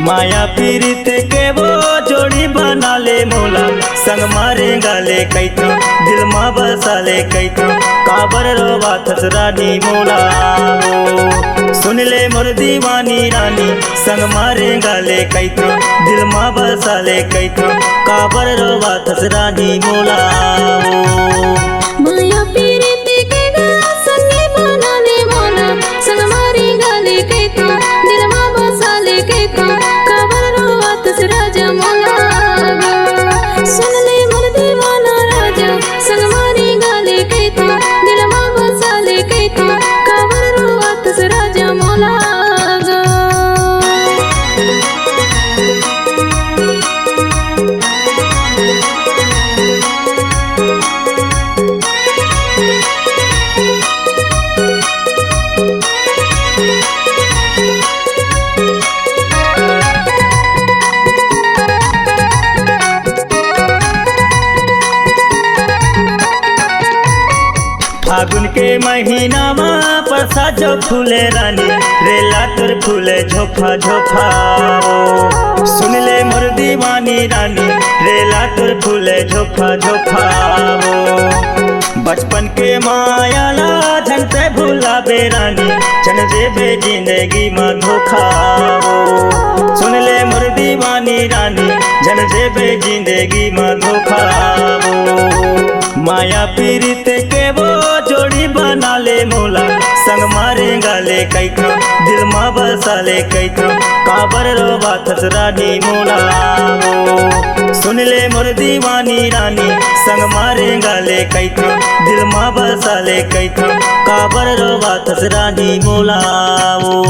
माया पीरित के वो जोड़ी बना ले मोला, संग मारे गाले कैथा दिल माँ बसा ले कैथा, काबर रोवा थस रानी मोला हो। सुन ले मोर दीवानी रानी, संग मारे गाले कैथा दिल माँ बसा ले कैथा, काबर रोवा थस रानी मोला हो। माया पीरित के संगे बना ले मोला, संग मारे गाले कैथा दिल माँ बसा ले कैथा, काबर रोवा थस राजा मोला गो। सुन ले मोर दीवाना राजा, संग मारे गाले कैथा दिल माँ बसा ले कैथा, काबर रोवा थस राजा मोला गो। फागुन के महीना में परसा जो फूले रानी, रेला तोर फूले झोफा झोफा ओ। सुन ले मोर दीवानी रानी, रेला तोर फूले झोफा झोफा ओ। बचपन के माया ला झन से भूला बे रानी, चन जेबे जिंदगी में धोखा ओ। सुन ले मोर दीवानी रानी, झन जेबे जिंदगी में धोखा ओ। माया पीरित के वो जोड़ी बना ले मोला, संग मारे गाले कैथा दिल माँ बसा ले कैथा, काबर रोवा थस रानी मोला हो। सुन ले मोर दीवानी रानी, संग मारे गाले कैथा दिल माँ बसा ले कैथा, काबर रोवा थस रानी मोला हो।